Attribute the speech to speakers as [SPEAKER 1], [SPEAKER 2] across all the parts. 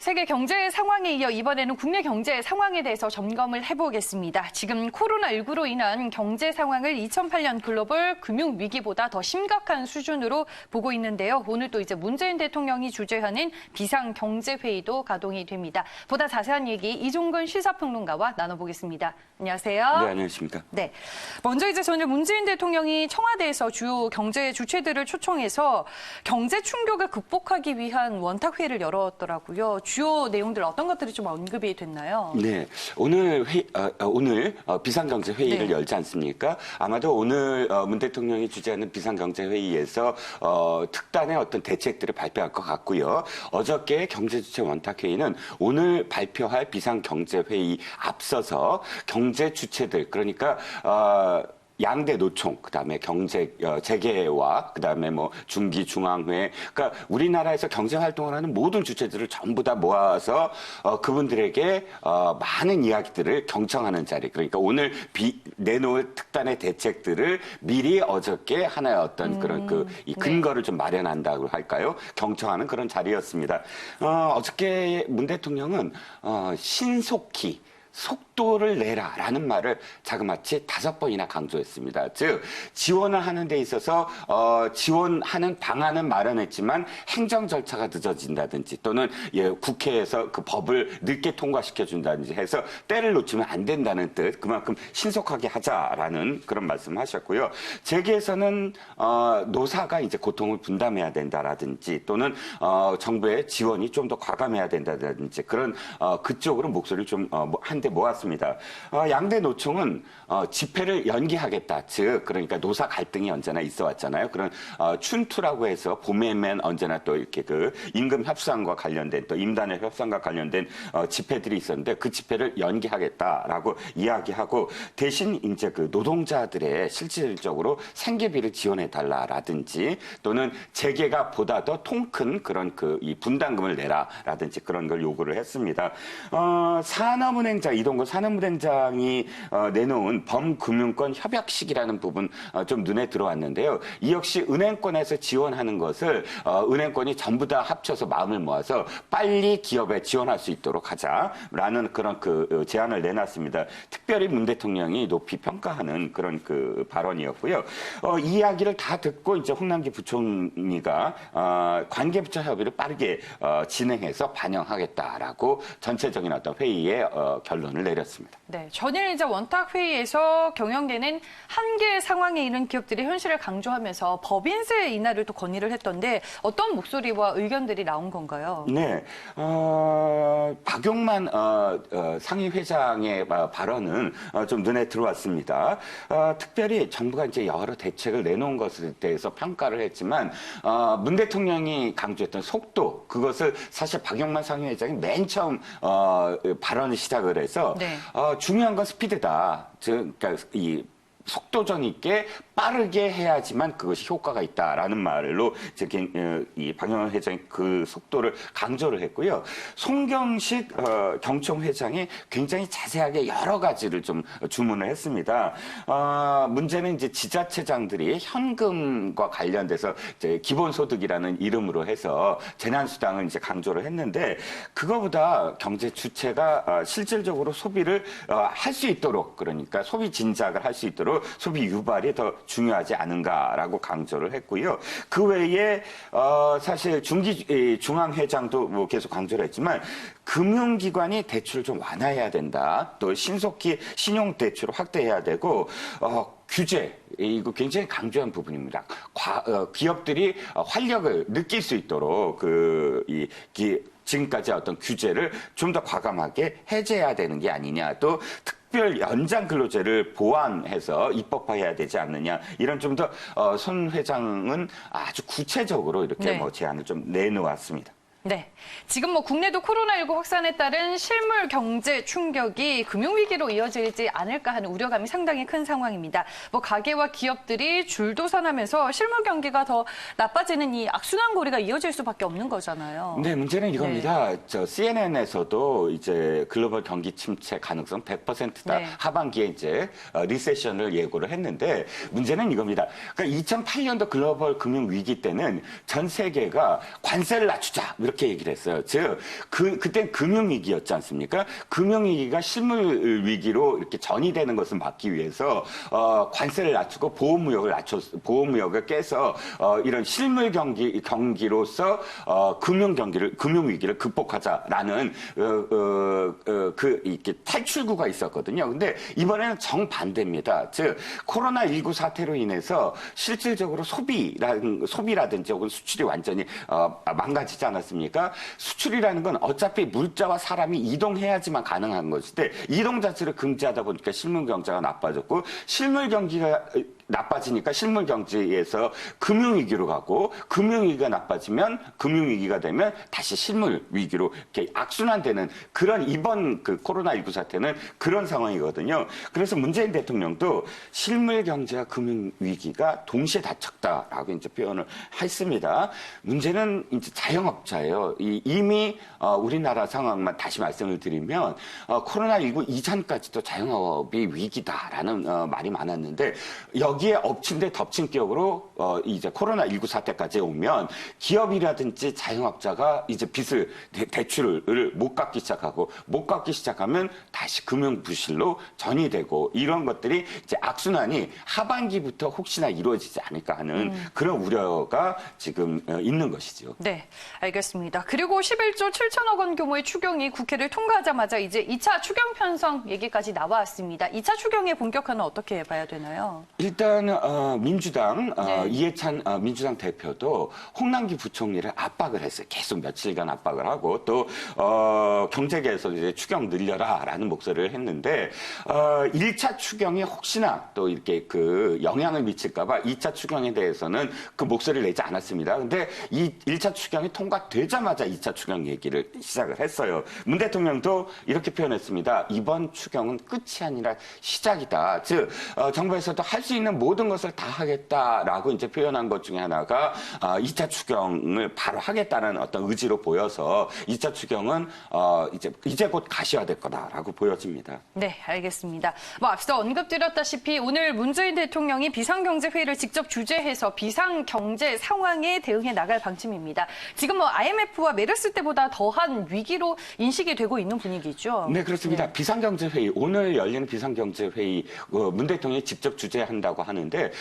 [SPEAKER 1] 세계 경제 상황에 이어 이번에는 국내 경제 상황에 대해서 점검을 해보겠습니다. 지금 코로나19로 인한 경제 상황을 2008년 글로벌 금융 위기보다 더 심각한 수준으로 보고 있는데요. 오늘 또 이제 문재인 대통령이 주재하는 비상경제회의도 가동이 됩니다. 보다 자세한 얘기 이종근 시사평론가와 나눠보겠습니다. 안녕하세요.
[SPEAKER 2] 네, 안녕하십니까.
[SPEAKER 1] 네, 먼저 이제 저는 문재인 대통령이 청와대에서 주요 경제 주체들을 초청해서 경제 충격을 극복하기 위한 원탁회의를 열었더라고요. 주요 내용들 어떤 것들이 좀 언급이 됐나요?
[SPEAKER 2] 네, 오늘 비상경제 회의를
[SPEAKER 1] 네.
[SPEAKER 2] 열지 않습니까? 아마도 오늘 문 대통령이 주재하는 비상경제 회의에서 특단의 어떤 대책들을 발표할 것 같고요. 어저께 경제주체 원탁회의는 오늘 발표할 비상경제 회의 앞서서 경제 주체들 그러니까 양대 노총, 그다음에 경제 재계와 그다음에 뭐 중기 중앙회, 그러니까 우리나라에서 경제 활동을 하는 모든 주체들을 전부 다 모아서 그분들에게 많은 이야기들을 경청하는 자리. 그러니까 오늘 내놓을 특단의 대책들을 미리 어저께 하나의 어떤 그런 이 근거를 좀 마련한다고 할까요? 경청하는 그런 자리였습니다. 어저께 문 대통령은 신속히 속도를 내라라는 말을 자그마치 5번이나 강조했습니다. 즉 지원을 하는 데 있어서 지원하는 방안은 마련했지만 행정 절차가 늦어진다든지 또는 국회에서 그 법을 늦게 통과시켜 준다든지 해서 때를 놓치면 안 된다는 뜻, 그만큼 신속하게 하자라는 그런 말씀하셨고요. 재계에서는 노사가 이제 고통을 분담해야 된다라든지 또는 정부의 지원이 좀 더 과감해야 된다든지 그런 그쪽으로 목소리를 좀 한데 모았습니다. 양대 노총은 집회를 연기하겠다. 즉 그러니까 노사 갈등이 언제나 있어 왔잖아요. 그런 춘투라고 해서 봄에면 언제나 또 이렇게 그 임금 협상과 관련된 또 임단의 협상과 관련된 집회들이 있었는데 그 집회를 연기하겠다라고 이야기하고 대신 이제 그 노동자들의 실질적으로 생계비를 지원해 달라라든지 또는 재계가 보다 더 통큰 그런 이 분담금을 내라라든지 그런 걸 요구를 했습니다. 산업은행장 이동건 산업은행장이 내놓은 범금융권 협약식이라는 부분 좀 눈에 들어왔는데요. 이 역시 은행권에서 지원하는 것을 은행권이 전부 다 합쳐서 마음을 모아서 빨리 기업에 지원할 수 있도록 하자라는 그런 제안을 내놨습니다. 특별히 문 대통령이 높이 평가하는 그런 발언이었고요. 이 이야기를 다 듣고 이제 홍남기 부총리가 관계부처 협의를 빠르게 진행해서 반영하겠다라고 전체적인 어떤 회의의 결론을 내렸습니다.
[SPEAKER 1] 네, 전일 이제 원탁 회의에서 경영계는 한계 상황에 이른 기업들이 현실을 강조하면서 법인세 인하를 또 건의를 했던데 어떤 목소리와 의견들이 나온 건가요?
[SPEAKER 2] 네, 박용만 상위 회장의 발언은 좀 눈에 들어왔습니다. 특별히 정부가 이제 여러 대책을 내놓은 것에 대해서 평가를 했지만 문 대통령이 강조했던 속도 그것을 사실 박용만 상위 회장이 맨 처음 발언을 시작을 해서
[SPEAKER 1] 네.
[SPEAKER 2] 중요한 건 스피드다. 그러니까 이 속도전 있게 빠르게 해야지만 그것이 효과가 있다라는 말로 이 박영환 회장이 그 속도를 강조를 했고요. 송경식 경총 회장이 굉장히 자세하게 여러 가지를 좀 주문을 했습니다. 문제는 이제 지자체장들이 현금과 관련돼서 이제 기본소득이라는 이름으로 해서 재난수당을 이제 강조를 했는데 그거보다 경제 주체가 실질적으로 소비를 할 수 있도록 그러니까 소비 진작을 할 수 있도록 소비 유발이 더 중요하지 않은가라고 강조를 했고요. 그 외에 사실 중앙회장도 뭐 계속 강조를 했지만 금융기관이 대출을 좀 완화해야 된다. 또 신속히 신용대출을 확대해야 되고 규제, 이거 굉장히 강조한 부분입니다. 기업들이 활력을 느낄 수 있도록 지금까지 어떤 규제를 좀 더 과감하게 해제해야 되는 게 아니냐. 또 특별 연장 근로제를 보완해서 입법화해야 되지 않느냐. 이런 좀 더 손 회장은 아주 구체적으로 이렇게
[SPEAKER 1] 네.
[SPEAKER 2] 제안을 좀 내놓았습니다.
[SPEAKER 1] 네, 지금 국내도 코로나19 확산에 따른 실물 경제 충격이 금융위기로 이어지지 않을까 하는 우려감이 상당히 큰 상황입니다. 가계와 기업들이 줄도산하면서 실물 경기가 더 나빠지는 이 악순환 고리가 이어질 수밖에 없는 거잖아요.
[SPEAKER 2] 네, 문제는 이겁니다.
[SPEAKER 1] 네.
[SPEAKER 2] CNN에서도 이제 글로벌 경기 침체 가능성 100%다.
[SPEAKER 1] 네.
[SPEAKER 2] 하반기에 이제 리세션을 예고를 했는데 문제는 이겁니다. 그러니까 2008년도 글로벌 금융 위기 때는 전 세계가 관세를 낮추자 이렇게 얘기를 했어요. 즉, 그땐 금융위기였지 않습니까? 금융위기가 실물위기로 이렇게 전이되는 것을 막기 위해서, 관세를 낮추고 보험무역을 깨서, 이런 실물 경기로서, 금융위기를 극복하자라는, 이렇게 탈출구가 있었거든요. 근데 이번에는 정반대입니다. 즉, 코로나19 사태로 인해서 실질적으로 소비라든지 혹은 수출이 완전히 망가지지 않았습니까? 수출이라는 건 어차피 물자와 사람이 이동해야지만 가능한 것인데 이동 자체를 금지하다 보니까 실물 경제가 나빠졌고 실물 경기가 나빠지니까 실물 경제에서 금융위기로 가고 금융위기가 되면 다시 실물 위기로 이렇게 악순환되는 그런 이번 그 코로나19 사태는 그런 상황이거든요. 그래서 문재인 대통령도 실물 경제와 금융위기가 동시에 닥쳤다라고 이제 표현을 했습니다. 문제는 이제 자영업자예요. 이미 우리나라 상황만 다시 말씀을 드리면 코로나19 이전까지도 자영업이 위기다라는 말이 많았는데 여기에 엎친 데 덮친 격으로 이제 코로나19 사태까지 오면 기업이라든지 자영업자가 이제 대출을 못 갚기 시작하면 다시 금융 부실로 전이되고 이런 것들이 이제 악순환이 하반기부터 혹시나 이루어지지 않을까 하는 그런 우려가 지금 있는 것이죠.
[SPEAKER 1] 네, 알겠습니다. 그리고 11조 7천억 원 규모의 추경이 국회를 통과하자마자 이제 2차 추경 편성 얘기까지 나왔습니다. 2차 추경의 본격화는 어떻게 봐야 되나요?
[SPEAKER 2] 일단 민주당
[SPEAKER 1] 네.
[SPEAKER 2] 이해찬 민주당 대표도 홍남기 부총리를 압박을 했어요. 계속 며칠간 압박을 하고 또 경제계에서 이제 추경 늘려라라는 목소리를 했는데 1차 추경이 혹시나 또 이렇게 그 영향을 미칠까봐 2차 추경에 대해서는 그 목소리를 내지 않았습니다. 근데 이 1차 추경이 통과되자마자 2차 추경 얘기를 시작을 했어요. 문 대통령도 이렇게 표현했습니다. 이번 추경은 끝이 아니라 시작이다. 즉 정부에서도 할 수 있는 모든 것을 다 하겠다라고 이제 표현한 것 중에 하나가 2차 추경을 바로 하겠다는 어떤 의지로 보여서 2차 추경은 이제 곧 가시화될 거다라고 보여집니다.
[SPEAKER 1] 네, 알겠습니다. 앞서 언급드렸다시피 오늘 문재인 대통령이 비상경제회의를 직접 주재해서 비상경제 상황에 대응해 나갈 방침입니다. 지금 IMF와 메르스 때보다 더한 위기로 인식이 되고 있는 분위기죠.
[SPEAKER 2] 네, 그렇습니다.
[SPEAKER 1] 네.
[SPEAKER 2] 비상경제회의, 오늘 열리는 비상경제회의 문 대통령이 직접 주재한다고 하는데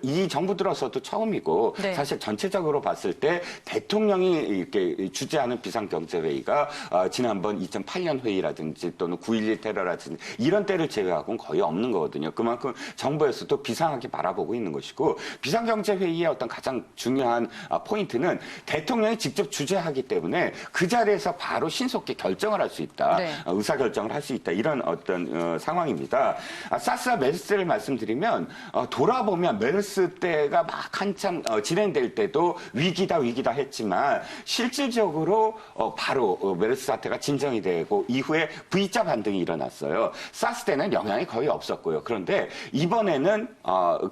[SPEAKER 2] 이 정부 들어서도 처음이고
[SPEAKER 1] 네.
[SPEAKER 2] 사실 전체적으로 봤을 때 대통령이 이렇게 주재하는 비상경제회의가 지난번 2008년 회의라든지 또는 9.11 테러라든지 이런 때를 제외하고는 거의 없는 거거든요. 그만큼 정부에서도 비상하게 바라보고 있는 것이고 비상경제회의의 어떤 가장 중요한 포인트는 대통령이 직접 주재하기 때문에 그 자리에서 바로 신속히 결정을 할 수 있다.
[SPEAKER 1] 네.
[SPEAKER 2] 의사결정을 할 수 있다. 이런 어떤 상황입니다. 사스와 메르스를 말씀드리면 돌아보면 메르스 때가 막 한참 진행될 때도 위기다 했지만 실질적으로 바로 메르스 사태가 진정이 되고 이후에 V자 반등이 일어났어요. 사스 때는 영향이 거의 없었고요. 그런데 이번에는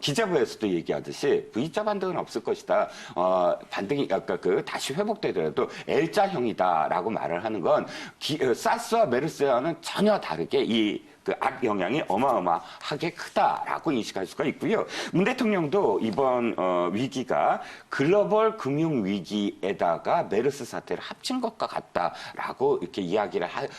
[SPEAKER 2] 기재부에서도 얘기하듯이 V자 반등은 없을 것이다. 반등이 아까 다시 회복되더라도 L자형이다라고 말을 하는 건 사스와 메르스와는 전혀 다르게 그 악영향이 어마어마하게 크다라고 인식할 수가 있고요. 문 대통령도 이번 위기가 글로벌 금융 위기에다가 메르스 사태를 합친 것과 같다라고 이렇게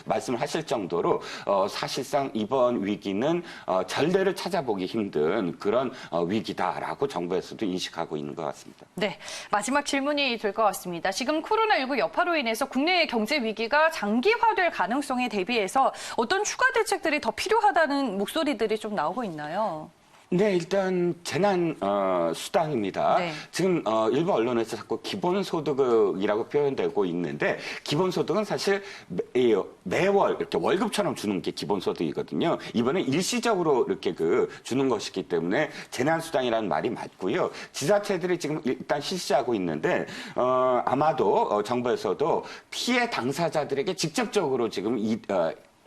[SPEAKER 2] 말씀을 하실 정도로 사실상 이번 위기는 전례를 찾아보기 힘든 그런 위기다라고 정부에서도 인식하고 있는 것 같습니다.
[SPEAKER 1] 네, 마지막 질문이 될 것 같습니다. 지금 코로나19 여파로 인해서 국내의 경제 위기가 장기화될 가능성에 대비해서 어떤 추가 대책들이 더 필요하다는 목소리들이 좀 나오고 있나요?
[SPEAKER 2] 네, 일단 재난 수당입니다.
[SPEAKER 1] 네.
[SPEAKER 2] 지금 일부 언론에서 자꾸 기본소득이라고 표현되고 있는데 기본소득은 사실 매월 이렇게 월급처럼 주는 게 기본소득이거든요. 이번에 일시적으로 이렇게 주는 것이기 때문에 재난 수당이라는 말이 맞고요. 지자체들이 지금 일단 실시하고 있는데 아마도 정부에서도 피해 당사자들에게 직접적으로 지금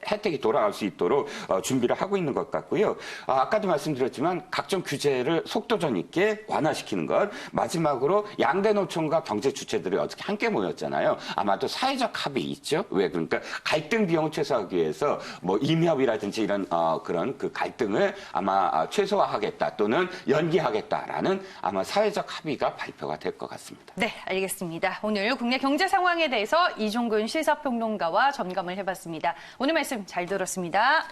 [SPEAKER 2] 혜택이 돌아갈 수 있도록 준비를 하고 있는 것 같고요. 아까도 말씀드렸지만 각종 규제를 속도전 있게 완화시키는 것. 마지막으로 양대 노총과 경제 주체들이 어저께 함께 모였잖아요. 아마도 사회적 합의 있죠. 왜 그러니까 갈등 비용을 최소화하기 위해서 뭐 임협이라든지 이런 그런 그 갈등을 아마 최소화하겠다 또는 연기하겠다라는 아마 사회적 합의가 발표가 될 것 같습니다.
[SPEAKER 1] 네, 알겠습니다. 오늘 국내 경제 상황에 대해서 이종근 시사평론가와 점검을 해봤습니다. 오늘 말씀 잘 들었습니다.